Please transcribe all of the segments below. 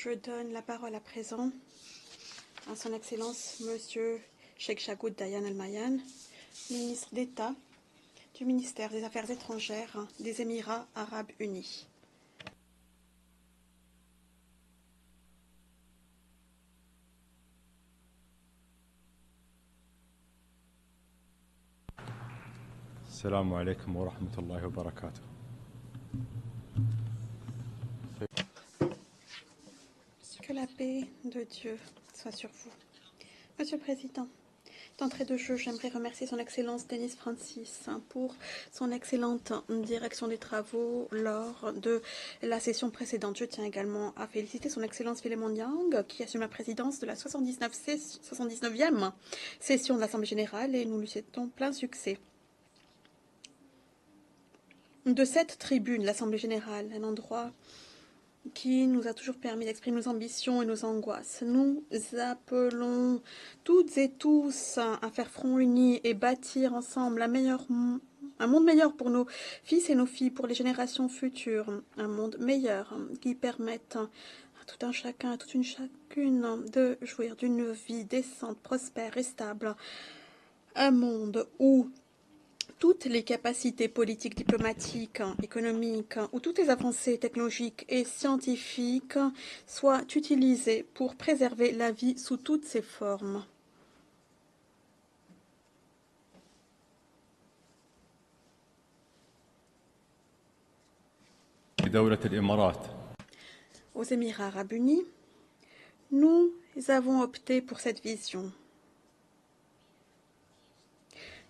Je donne la parole à présent à son Excellence Monsieur Cheikh Chaghoud Dayan Al-Mayan, ministre d'État du ministère des Affaires étrangères des Émirats arabes unis. Assalamu alaikum wa rahmatullahi wa barakatuh. Que la paix de Dieu soit sur vous. Monsieur le Président, d'entrée de jeu, j'aimerais remercier son Excellence Denis Francis pour son excellente direction des travaux lors de la session précédente. Je tiens également à féliciter son Excellence Philemon Yang qui assume la présidence de la 79e session de l'Assemblée générale et nous lui souhaitons plein succès. De cette tribune, l'Assemblée générale, un endroit qui nous a toujours permis d'exprimer nos ambitions et nos angoisses. Nous appelons toutes et tous à faire front uni et bâtir ensemble un monde meilleur pour nos fils et nos filles, pour les générations futures. Un monde meilleur qui permette à tout un chacun, à toute une chacune de jouir d'une vie décente, prospère et stable. Un monde où toutes les capacités politiques, diplomatiques, économiques ou toutes les avancées technologiques et scientifiques soient utilisées pour préserver la vie sous toutes ses formes. Aux Émirats arabes unis, nous avons opté pour cette vision.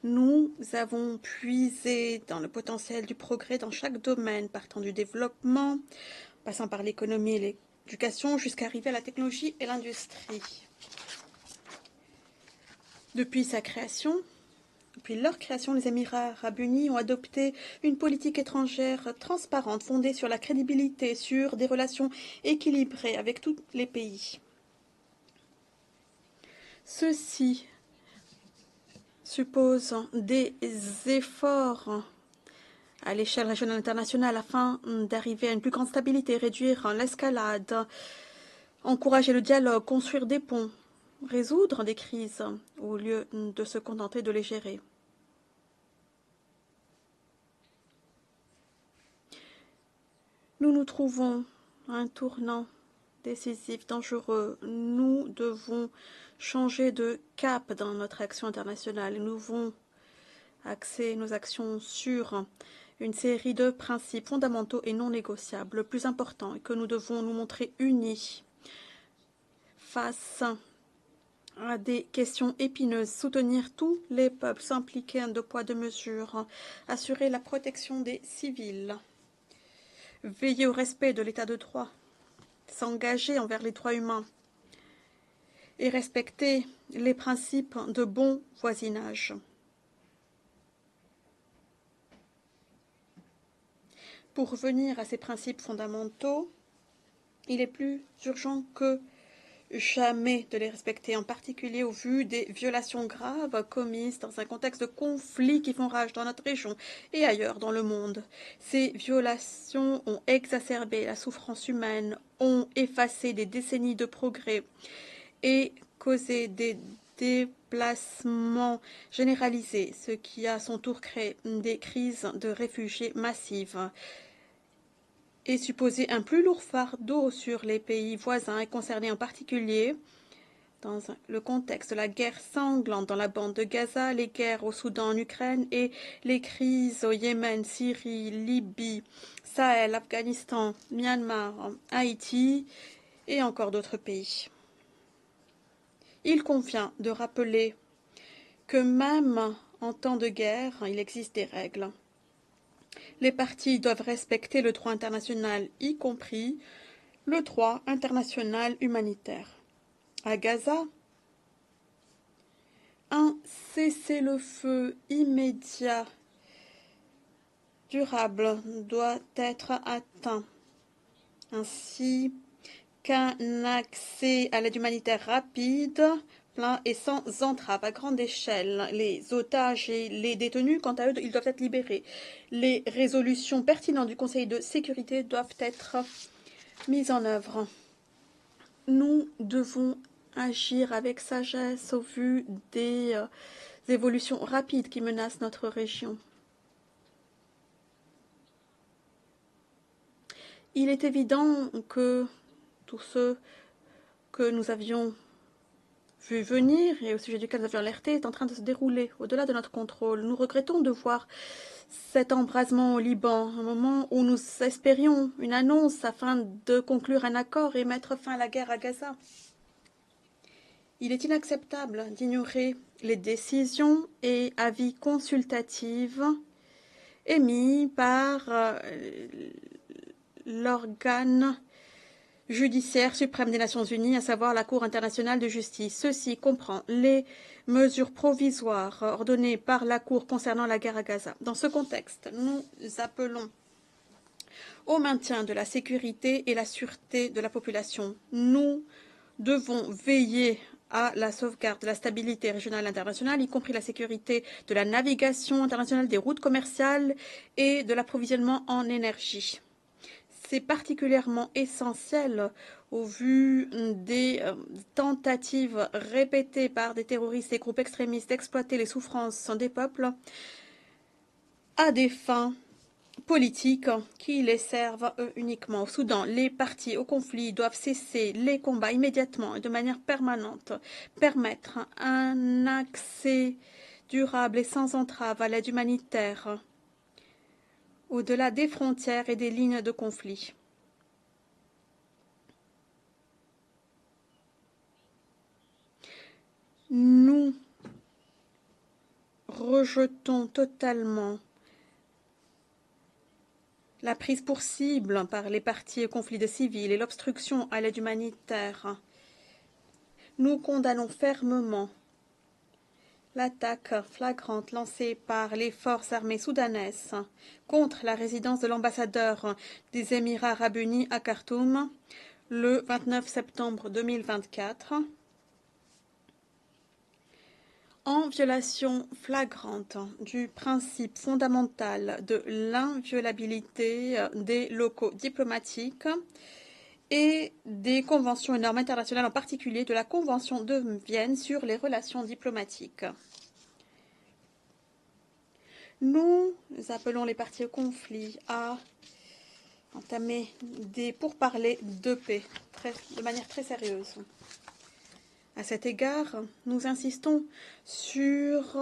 Nous avons puisé dans le potentiel du progrès dans chaque domaine, partant du développement, passant par l'économie et l'éducation, jusqu'à arriver à la technologie et l'industrie. Depuis sa création, depuis leur création, les Émirats arabes unis ont adopté une politique étrangère transparente, fondée sur la crédibilité, sur des relations équilibrées avec tous les pays. Ceci suppose des efforts à l'échelle régionale et internationale afin d'arriver à une plus grande stabilité, réduire l'escalade, encourager le dialogue, construire des ponts, résoudre des crises au lieu de se contenter de les gérer. Nous nous trouvons à un tournant décisif, dangereux. Nous devons changer de cap dans notre action internationale. Nous devons axer nos actions sur une série de principes fondamentaux et non négociables. Le plus important est que nous devons nous montrer unis face à des questions épineuses, soutenir tous les peuples, s'impliquer en deux poids, deux mesures, assurer la protection des civils, veiller au respect de l'état de droit, s'engager envers les droits humains et respecter les principes de bon voisinage. Pour revenir à ces principes fondamentaux, il est plus urgent que jamais de les respecter, en particulier au vu des violations graves commises dans un contexte de conflits qui font rage dans notre région et ailleurs dans le monde. Ces violations ont exacerbé la souffrance humaine, ont effacé des décennies de progrès et causé des déplacements généralisés, ce qui a à son tour créé des crises de réfugiés massives et supposer un plus lourd fardeau sur les pays voisins et concernés en particulier dans le contexte de la guerre sanglante dans la bande de Gaza, les guerres au Soudan, en Ukraine et les crises au Yémen, Syrie, Libye, Sahel, Afghanistan, Myanmar, Haïti et encore d'autres pays. Il convient de rappeler que même en temps de guerre, il existe des règles. Les parties doivent respecter le droit international, y compris le droit international humanitaire. À Gaza, un cessez-le-feu immédiat, durable, doit être atteint, ainsi qu'un accès à l'aide humanitaire rapide, plein et sans entrave à grande échelle. Les otages et les détenus, quant à eux, ils doivent être libérés. Les résolutions pertinentes du Conseil de sécurité doivent être mises en œuvre. Nous devons agir avec sagesse au vu des évolutions rapides qui menacent notre région. Il est évident que tout ce que nous avions vu venir et au sujet duquel nous avions alerté est en train de se dérouler au-delà de notre contrôle. Nous regrettons de voir cet embrasement au Liban, un moment où nous espérions une annonce afin de conclure un accord et mettre fin à la guerre à Gaza. Il est inacceptable d'ignorer les décisions et avis consultatifs émis par l'organe judiciaire suprême des Nations Unies, à savoir la Cour internationale de justice. Ceci comprend les mesures provisoires ordonnées par la Cour concernant la guerre à Gaza. Dans ce contexte, nous appelons au maintien de la sécurité et la sûreté de la population. Nous devons veiller à la sauvegarde de la stabilité régionale et internationale, y compris la sécurité de la navigation internationale, des routes commerciales et de l'approvisionnement en énergie. C'est particulièrement essentiel au vu des tentatives répétées par des terroristes et groupes extrémistes d'exploiter les souffrances des peuples à des fins politiques qui les servent eux uniquement. Au Soudan, les parties au conflit doivent cesser les combats immédiatement et de manière permanente, permettre un accès durable et sans entrave à l'aide humanitaire au-delà des frontières et des lignes de conflit. Nous rejetons totalement la prise pour cible par les partis au conflit de civils et l'obstruction à l'aide humanitaire. Nous condamnons fermement l'attaque flagrante lancée par les forces armées soudanaises contre la résidence de l'ambassadeur des Émirats arabes unis à Khartoum le 29 septembre 2024, en violation flagrante du principe fondamental de l'inviolabilité des locaux diplomatiques et des conventions et normes internationales, en particulier de la Convention de Vienne sur les relations diplomatiques. Nous appelons les parties au conflit à entamer des pourparlers de paix de manière très sérieuse. À cet égard, nous insistons sur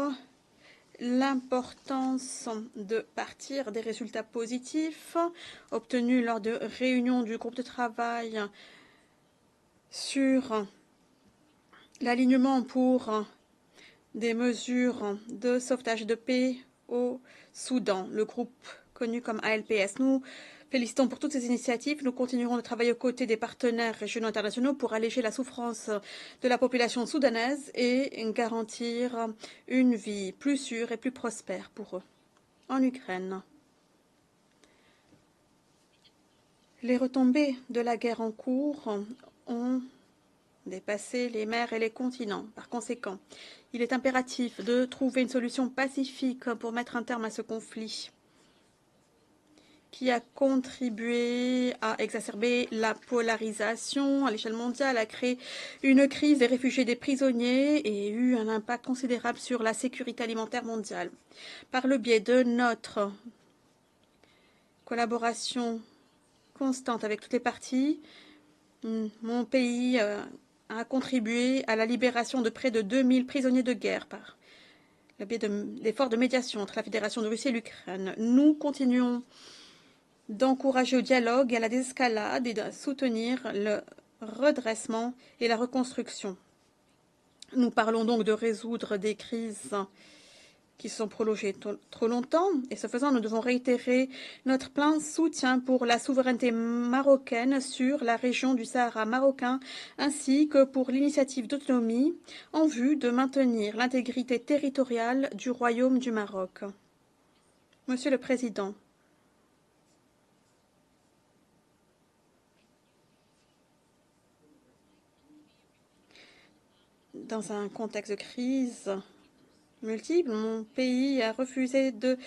l'importance de partir des résultats positifs obtenus lors de réunions du groupe de travail sur l'alignement pour des mesures de sauvetage de paix au Soudan, le groupe connu comme ALPS. Nous félicitons pour toutes ces initiatives. Nous continuerons de travailler aux côtés des partenaires régionaux et internationaux pour alléger la souffrance de la population soudanaise et garantir une vie plus sûre et plus prospère pour eux. En Ukraine, les retombées de la guerre en cours ont dépassé les mers et les continents. Par conséquent, il est impératif de trouver une solution pacifique pour mettre un terme à ce conflit qui a contribué à exacerber la polarisation à l'échelle mondiale, a créé une crise des réfugiés et des prisonniers et eu un impact considérable sur la sécurité alimentaire mondiale. Par le biais de notre collaboration constante avec toutes les parties, mon pays a contribué à la libération de près de 2000 prisonniers de guerre par le biais d'efforts de médiation entre la Fédération de Russie et l'Ukraine. Nous continuons d'encourager au dialogue et à la désescalade et de soutenir le redressement et la reconstruction. Nous parlons donc de résoudre des crises qui se sont prolongées trop longtemps et ce faisant, nous devons réitérer notre plein soutien pour la souveraineté marocaine sur la région du Sahara marocain ainsi que pour l'initiative d'autonomie en vue de maintenir l'intégrité territoriale du Royaume du Maroc. Monsieur le Président, dans un contexte de crise multiple, mon pays a refusé de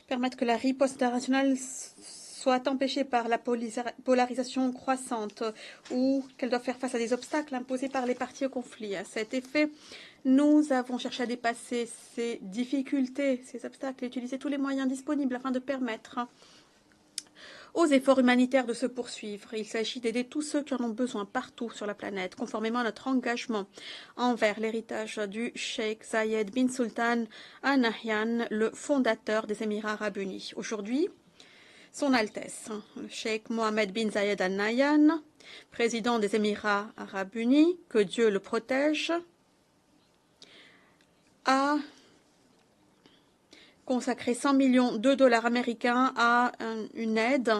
permettre que la riposte internationale soit empêchée par la polarisation croissante ou qu'elle doit faire face à des obstacles imposés par les parties au conflit. À cet effet, nous avons cherché à dépasser ces difficultés, ces obstacles, et utiliser tous les moyens disponibles afin de permettre aux efforts humanitaires de se poursuivre. Il s'agit d'aider tous ceux qui en ont besoin partout sur la planète, conformément à notre engagement envers l'héritage du Cheikh Zayed bin Sultan Al Nahyan, le fondateur des Émirats arabes unis. Aujourd'hui, Son Altesse, le Cheikh Mohammed bin Zayed Al Nahyan, président des Émirats arabes unis, que Dieu le protège, a consacré 100 millions de dollars américains à une aide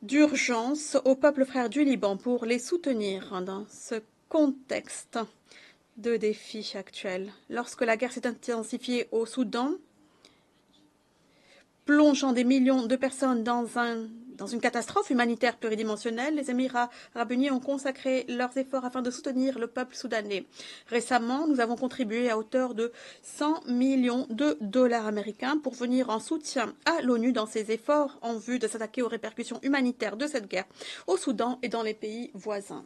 d'urgence au peuple frère du Liban pour les soutenir dans ce contexte de défis actuels. Lorsque la guerre s'est intensifiée au Soudan, plongeant des millions de personnes dans une catastrophe humanitaire pluridimensionnelle, les Émirats arabes unis ont consacré leurs efforts afin de soutenir le peuple soudanais. Récemment, nous avons contribué à hauteur de 100 millions de dollars américains pour venir en soutien à l'ONU dans ses efforts en vue de s'attaquer aux répercussions humanitaires de cette guerre au Soudan et dans les pays voisins.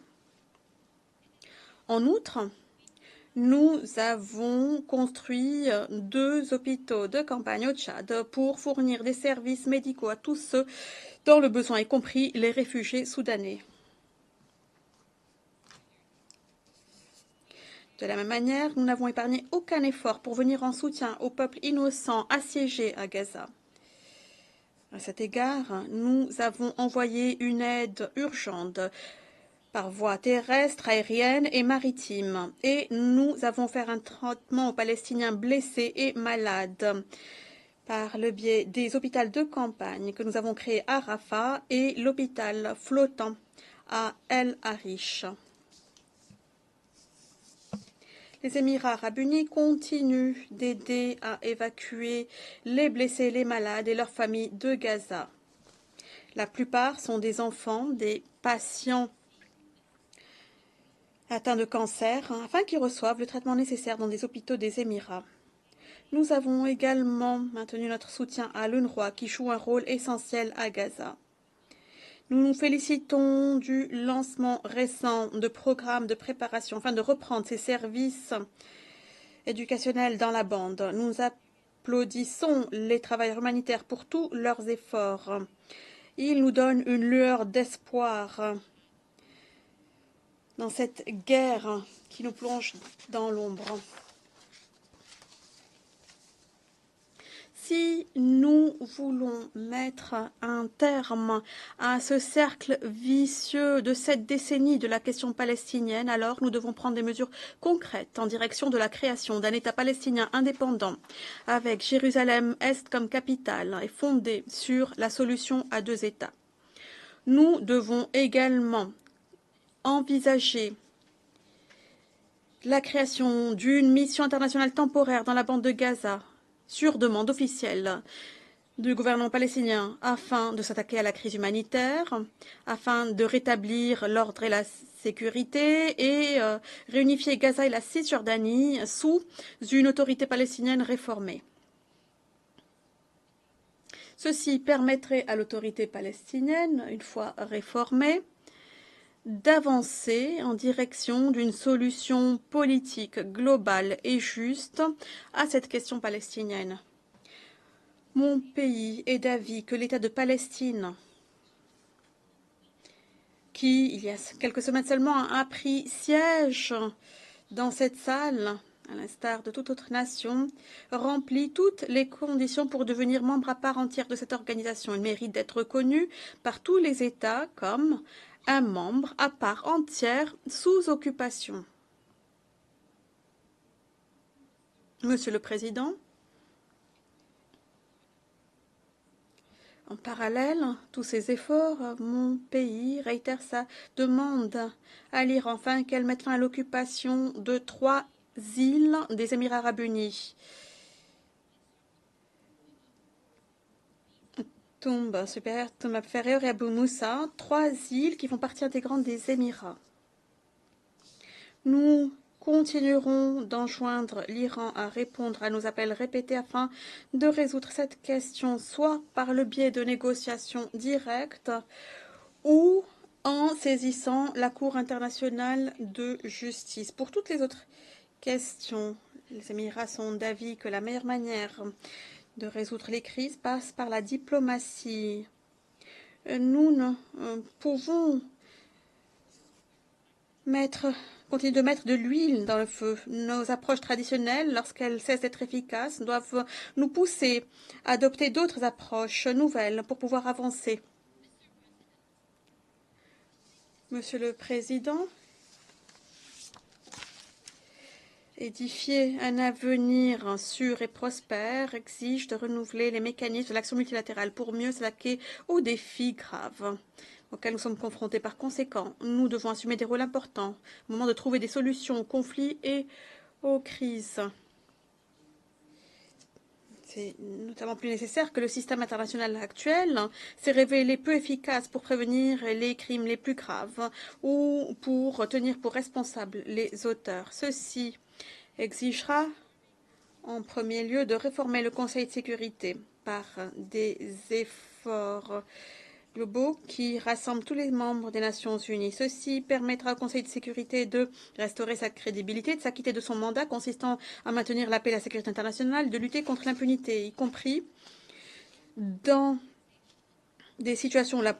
En outre, nous avons construit 2 hôpitaux de campagne au Tchad pour fournir des services médicaux à tous ceux dans le besoin, y compris les réfugiés soudanais. De la même manière, nous n'avons épargné aucun effort pour venir en soutien au peuple innocent assiégé à Gaza. À cet égard, nous avons envoyé une aide urgente par voie terrestre, aérienne et maritime. Et nous avons fait un traitement aux Palestiniens blessés et malades par le biais des hôpitaux de campagne que nous avons créés à Rafah et l'hôpital flottant à El Arish. Les Émirats arabes unis continuent d'aider à évacuer les blessés, les malades et leurs familles de Gaza. La plupart sont des enfants, des patients atteints de cancer, afin qu'ils reçoivent le traitement nécessaire dans des hôpitaux des Émirats. Nous avons également maintenu notre soutien à l'UNRWA, qui joue un rôle essentiel à Gaza. Nous nous félicitons du lancement récent de programmes de préparation afin de reprendre ces services éducationnels dans la bande. Nous applaudissons les travailleurs humanitaires pour tous leurs efforts. Ils nous donnent une lueur d'espoir dans cette guerre qui nous plonge dans l'ombre. Si nous voulons mettre un terme à ce cercle vicieux de cette décennie de la question palestinienne, alors nous devons prendre des mesures concrètes en direction de la création d'un État palestinien indépendant, avec Jérusalem-Est comme capitale et fondé sur la solution à 2 États. Nous devons également envisager la création d'une mission internationale temporaire dans la bande de Gaza, sur demande officielle du gouvernement palestinien, afin de s'attaquer à la crise humanitaire, afin de rétablir l'ordre et la sécurité et réunifier Gaza et la Cisjordanie sous une autorité palestinienne réformée. Ceci permettrait à l'autorité palestinienne, une fois réformée, d'avancer en direction d'une solution politique globale et juste à cette question palestinienne. Mon pays est d'avis que l'État de Palestine, qui, il y a quelques semaines seulement, a pris siège dans cette salle, à l'instar de toute autre nation, remplit toutes les conditions pour devenir membre à part entière de cette organisation. Il mérite d'être reconnu par tous les États comme un membre à part entière sous occupation. Monsieur le Président, en parallèle, tous ces efforts, mon pays réitère sa demande à l'Iran afin qu'elle mette fin à l'occupation de 3 îles des Émirats arabes unis. Toumba supérieure, Toumba inférieure et Abu Moussa, 3 îles qui font partie intégrante des Émirats. Nous continuerons d'enjoindre l'Iran à répondre à nos appels répétés afin de résoudre cette question, soit par le biais de négociations directes ou en saisissant la Cour internationale de justice. Pour toutes les autres questions, les Émirats sont d'avis que la meilleure manière de résoudre les crises passe par la diplomatie. Nous ne pouvons continuer de mettre de l'huile dans le feu. Nos approches traditionnelles, lorsqu'elles cessent d'être efficaces, doivent nous pousser à adopter d'autres approches nouvelles pour pouvoir avancer. Monsieur le Président, édifier un avenir sûr et prospère exige de renouveler les mécanismes de l'action multilatérale pour mieux s'attaquer aux défis graves auxquels nous sommes confrontés. Par conséquent, nous devons assumer des rôles importants au moment de trouver des solutions aux conflits et aux crises. C'est notamment plus nécessaire que le système international actuel s'est révélé peu efficace pour prévenir les crimes les plus graves ou pour tenir pour responsables les auteurs. Ceci exigera en premier lieu de réformer le Conseil de sécurité par des efforts globaux qui rassemblent tous les membres des Nations Unies. Ceci permettra au Conseil de sécurité de restaurer sa crédibilité, de s'acquitter de son mandat consistant à maintenir la paix et la sécurité internationale, de lutter contre l'impunité, y compris dans des situations où la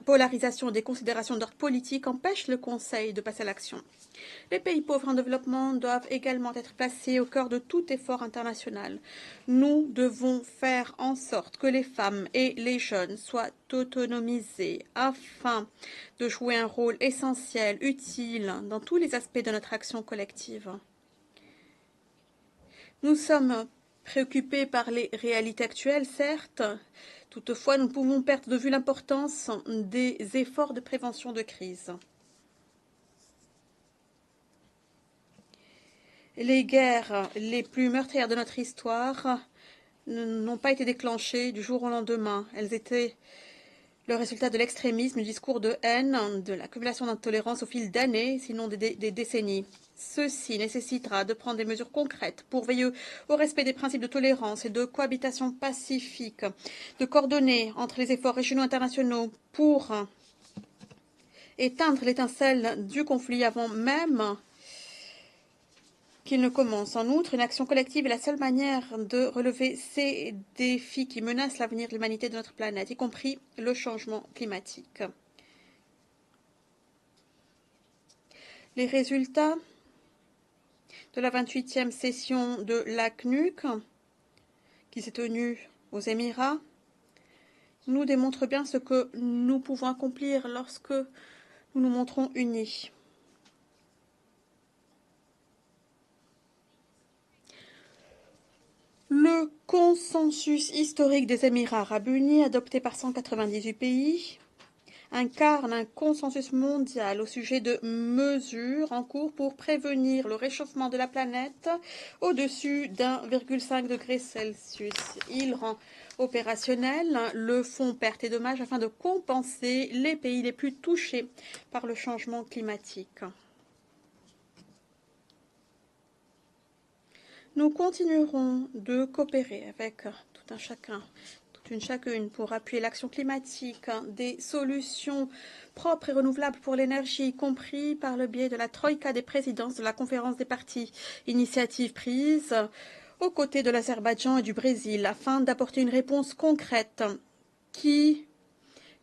polarisation des considérations d'ordre politique empêche le Conseil de passer à l'action. Les pays pauvres en développement doivent également être placés au cœur de tout effort international. Nous devons faire en sorte que les femmes et les jeunes soient autonomisés afin de jouer un rôle essentiel, utile dans tous les aspects de notre action collective. Nous sommes préoccupés par les réalités actuelles, certes. Toutefois, nous ne pouvons perdre de vue l'importance des efforts de prévention de crise. Les guerres les plus meurtrières de notre histoire n'ont pas été déclenchées du jour au lendemain. Elles étaient le résultat de l'extrémisme, du discours de haine, de l'accumulation d'intolérance au fil d'années, sinon des décennies. Ceci nécessitera de prendre des mesures concrètes pour veiller au respect des principes de tolérance et de cohabitation pacifique, de coordonner entre les efforts régionaux et internationaux pour éteindre l'étincelle du conflit avant même qu'il ne commence. En outre, une action collective est la seule manière de relever ces défis qui menacent l'avenir de l'humanité de notre planète, y compris le changement climatique. Les résultats de la 28e session de l'ACNUC, qui s'est tenue aux Émirats, nous démontrent bien ce que nous pouvons accomplir lorsque nous nous montrons unis. Le consensus historique des Émirats arabes unis, adopté par 198 pays, incarne un consensus mondial au sujet de mesures en cours pour prévenir le réchauffement de la planète au-dessus d'1,5 degré Celsius. Il rend opérationnel le fonds pertes et dommages afin de compenser les pays les plus touchés par le changement climatique. Nous continuerons de coopérer avec tout un chacun, toute une chacune pour appuyer l'action climatique, des solutions propres et renouvelables pour l'énergie, y compris par le biais de la troïka des présidences de la conférence des parties, initiative prise aux côtés de l'Azerbaïdjan et du Brésil, afin d'apporter une réponse concrète qui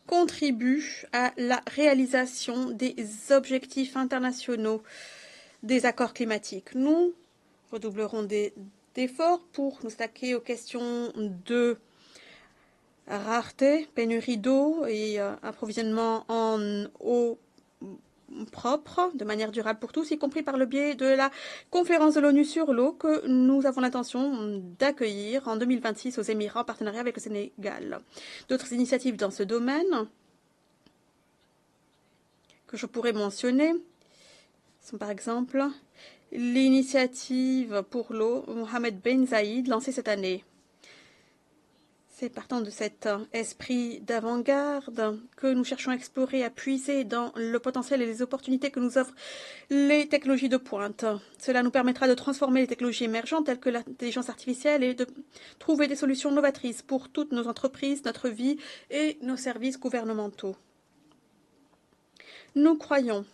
contribue à la réalisation des objectifs internationaux des accords climatiques. Nous redoublerons d'efforts pour nous attaquer aux questions de rareté, pénurie d'eau et approvisionnement en eau propre de manière durable pour tous, y compris par le biais de la conférence de l'ONU sur l'eau que nous avons l'intention d'accueillir en 2026 aux Émirats en partenariat avec le Sénégal. D'autres initiatives dans ce domaine que je pourrais mentionner sont par exemple l'initiative pour l'eau Mohamed Ben Zayed lancée cette année. C'est partant de cet esprit d'avant-garde que nous cherchons à explorer, à puiser dans le potentiel et les opportunités que nous offrent les technologies de pointe. Cela nous permettra de transformer les technologies émergentes telles que l'intelligence artificielle et de trouver des solutions novatrices pour toutes nos entreprises, notre vie et nos services gouvernementaux. Nous croyons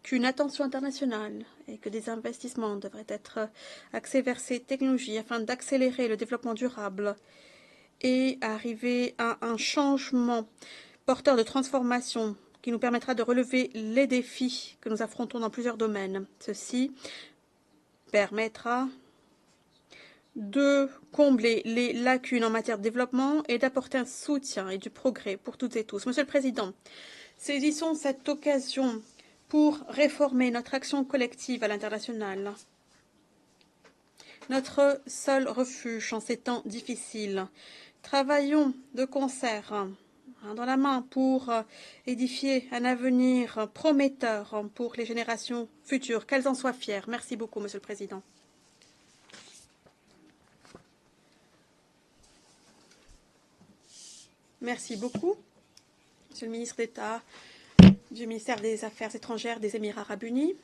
qu'une attention internationale et que des investissements devraient être axés vers ces technologies afin d'accélérer le développement durable et arriver à un changement porteur de transformation qui nous permettra de relever les défis que nous affrontons dans plusieurs domaines. Ceci permettra de combler les lacunes en matière de développement et d'apporter un soutien et du progrès pour toutes et tous. Monsieur le Président, saisissons cette occasion pour réformer notre action collective à l'international. Notre seul refuge en ces temps difficiles. Travaillons de concert, main dans la main, pour édifier un avenir prometteur pour les générations futures, qu'elles en soient fières. Merci beaucoup, Monsieur le Président. Merci beaucoup, Monsieur le ministre d'État du ministère des Affaires étrangères des Émirats arabes unis.